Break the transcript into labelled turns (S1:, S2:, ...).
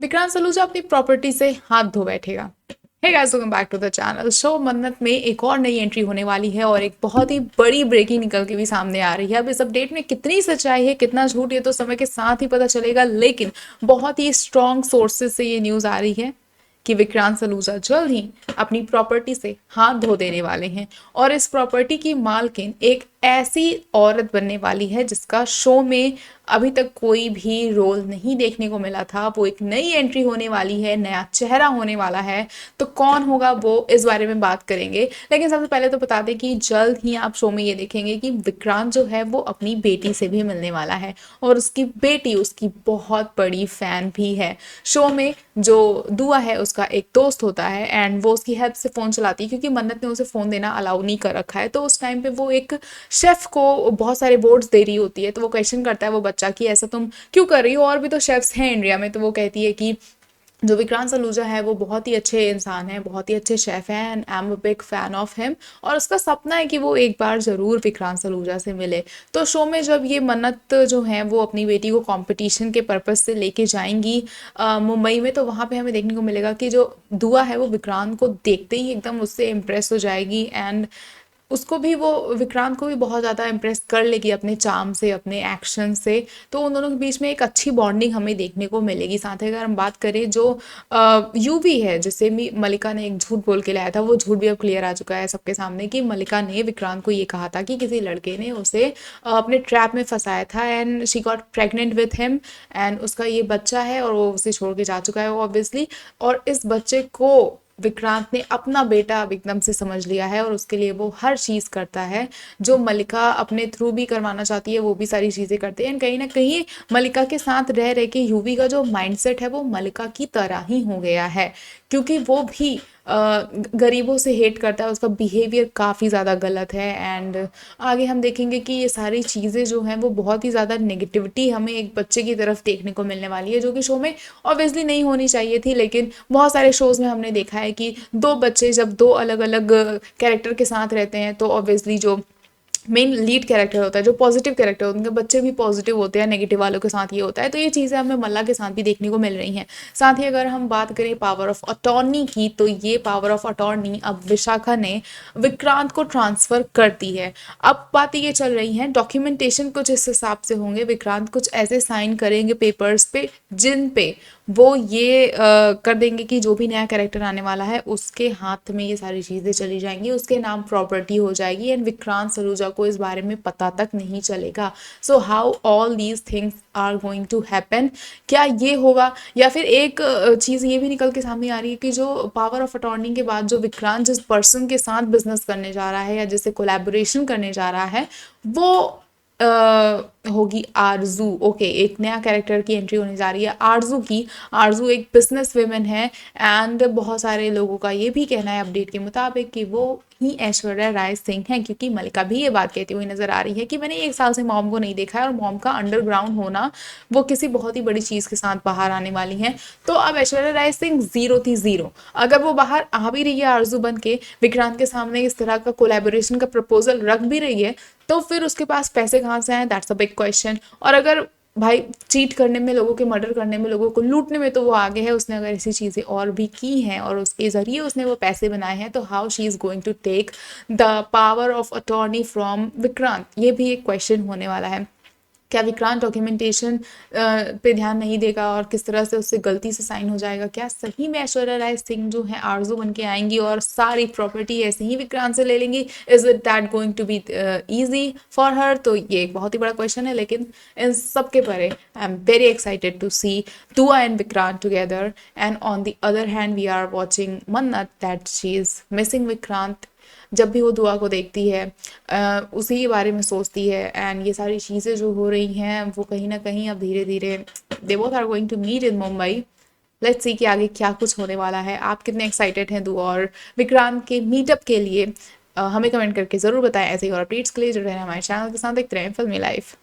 S1: विक्रांत सलूजा अपनी प्रॉपर्टी से हाथ धो बैठेगा। Hey guys, welcome back to the channel. Show Mannat में एक और नई एंट्री होने वाली है और एक बहुत ही बड़ी ब्रेकिंग निकल के भी सामने आ रही है। अब इस अपडेट में कितनी सच्चाई है कितना झूठ ये तो समय के साथ ही पता चलेगा, लेकिन बहुत ही स्ट्रॉन्ग सोर्सेज से ये न्यूज़ आ रही है कि विक्रांत सलूजा जल्द ही अपनी प्रॉपर्टी से हाथ धो देने वाले हैं और इस प्रॉपर्टी की मालकिन एक ऐसी औरत बनने वाली है जिसका शो में अभी तक कोई भी रोल नहीं देखने को मिला था। वो एक नई एंट्री होने वाली है, नया चेहरा होने वाला है। तो कौन होगा वो, इस बारे में बात करेंगे। लेकिन सबसे पहले तो बता दें कि जल्द ही आप शो में ये देखेंगे कि विक्रांत जो है वो अपनी बेटी से भी मिलने वाला है और उसकी बेटी उसकी बहुत बड़ी फैन भी है। शो में जो दुआ है उसका एक दोस्त होता है एंड वो उसकी हेल्प से फ़ोन चलाती है क्योंकि मन्नत ने उसे फ़ोन देना अलाउ नहीं कर रखा है। तो उस टाइम पे वो एक शेफ़ को बहुत सारे बोर्ड्स दे रही होती है, तो वो क्वेश्चन करता है वो बच्चा कि ऐसा तुम क्यों कर रही हो, और भी तो शेफ्स हैं इंडिया में। तो वो कहती है कि जो विक्रांत सलूजा है वो बहुत ही अच्छे इंसान है, बहुत ही अच्छे शेफ़ हैं and I am a big fan of him, और उसका सपना है कि वो एक बार ज़रूर विक्रांत सलूजा से मिले। तो शो में जब ये मन्नत जो है वो अपनी बेटी को कंपटीशन के पर्पज़ से लेके जाएंगी मुंबई में, तो वहाँ पे हमें देखने को मिलेगा कि जो दुआ है वो विक्रांत को देखते ही एकदम उससे इम्प्रेस हो जाएगी एंड उसको भी वो विक्रांत को भी बहुत ज़्यादा इम्प्रेस कर लेगी अपने चार्म से, अपने एक्शन से। तो उन दोनों के बीच में एक अच्छी बॉन्डिंग हमें देखने को मिलेगी। साथ ही अगर हम बात करें जो यूवी है, जिसे मलिका ने एक झूठ बोल के लाया था, वो झूठ भी अब क्लियर आ चुका है सबके सामने कि मलिका ने विक्रांत को ये कहा था कि किसी लड़के ने उसे अपने ट्रैप में फंसाया था and she got pregnant with him and उसका ये बच्चा है और वो उसे छोड़ के जा चुका है ऑब्वियसली। और इस बच्चे को विक्रांत ने अपना बेटा अब एकदम से समझ लिया है और उसके लिए वो हर चीज़ करता है जो मलिका अपने थ्रू भी करवाना चाहती है, वो भी सारी चीज़ें करते हैं। कहीं ना कहीं मलिका के साथ रह रह के यूवी का जो माइंडसेट है वो मलिका की तरह ही हो गया है, क्योंकि वो भी गरीबों से हेट करता है। उसका बिहेवियर काफ़ी ज़्यादा गलत है एंड आगे हम देखेंगे कि ये सारी चीज़ें जो हैं वो बहुत ही ज़्यादा नेगेटिविटी हमें एक बच्चे की तरफ देखने को मिलने वाली है, जो कि शो में ऑब्वियसली नहीं होनी चाहिए थी। लेकिन बहुत सारे शोज़ में हमने देखा है कि दो बच्चे जब दो अलग अलग कैरेक्टर के साथ रहते हैं तो ऑब्वियसली जो मेन लीड कैरेक्टर होता है, जो पॉजिटिव कैरेक्टर होते हैं, उनके बच्चे भी पॉजिटिव होते हैं, नेगेटिव वालों के साथ ये होता है। तो ये चीज़ें हमें मल्ला के साथ भी देखने को मिल रही हैं। साथ ही अगर हम बात करें पावर ऑफ अटॉर्नी की, तो ये पावर ऑफ अटॉर्नी अब विशाखा ने विक्रांत को ट्रांसफ़र कर दी है। अब बातें ये चल रही हैं, डॉक्यूमेंटेशन कुछ इस हिसाब से होंगे, विक्रांत कुछ ऐसे साइन करेंगे पेपर्स पे जिन पे वो ये कर देंगे कि जो भी नया कैरेक्टर आने वाला है उसके हाथ में ये सारी चीज़ें चली जाएंगी, उसके नाम प्रॉपर्टी हो जाएगी एंड विक्रांत सलूजा को इस बारे में पता तक नहीं चलेगा। So how all these things are going to happen, क्या ये होगा? या फिर एक चीज़ ये भी निकल के सामने आ रही है कि जो पावर ऑफ अटॉर्नी के बाद जो विक्रांत जिस पर्सन के साथ बिजनेस करने जा रहा है या जिससे कोलैबोरेशन करने जा रहा है वो होगी आरजू। ओके, एक नया कैरेक्टर की एंट्री होने जा रही है आरजू की। आरजू एक बिजनेस वेमेन है एंड बहुत सारे लोगों का ये भी कहना है अपडेट के मुताबिक कि वो ही ऐश्वर्या राय सिंह हैं, क्योंकि मलिका भी ये बात कहती हुई नजर आ रही है कि मैंने 1 साल से मॉम को नहीं देखा है और मॉम का अंडरग्राउंड होना वो किसी बहुत ही बड़ी चीज़ के साथ बाहर आने वाली हैं। तो अब ऐश्वर्या राय सिंह ज़ीरो थी ज़ीरो, अगर वो बाहर आ भी रही है आरजू बन के विक्रांत के सामने इस तरह का कोलैबोरेशन का प्रपोजल रख भी रही है, तो फिर उसके पास पैसे कहाँ से आए? That's a big question. और अगर भाई चीट करने में, लोगों के मर्डर करने में, लोगों को लूटने में तो वो आगे है, उसने अगर ऐसी चीज़ें और भी की हैं और उसके ज़रिए उसने वो पैसे बनाए हैं, तो how she is going to take the power of attorney from Vikrant? ये भी एक क्वेश्चन होने वाला है। क्या विक्रांत डॉक्यूमेंटेशन पे ध्यान नहीं देगा और किस तरह से उससे गलती से साइन हो जाएगा? क्या सही में ऐश्वर्या राय सिंह जो है आरजू बन के आएंगी और सारी प्रॉपर्टी ऐसे ही विक्रांत से ले लेंगी? Is it that going to be easy for her? तो ये एक बहुत ही बड़ा क्वेश्चन है, लेकिन इन सब के परे I am very excited to see Dua and Vikrant together. And on the other hand we are watching Mannat that she is missing Vikrant. जब भी वो दुआ को देखती है उसी के बारे में सोचती है एंड ये सारी चीज़ें जो हो रही हैं वो कहीं ना कहीं अब धीरे धीरे they both are going to meet in Mumbai. Let's see कि आगे क्या कुछ होने वाला है। आप कितने एक्साइटेड हैं दुआ और विक्रांत के मीटअप के लिए? हमें कमेंट करके ज़रूर बताएं। ऐसे ही और अपडेट्स के लिए जुड़े रहना हमारे चैनल के साथ, देखते रहें फिल्मी लाइफ।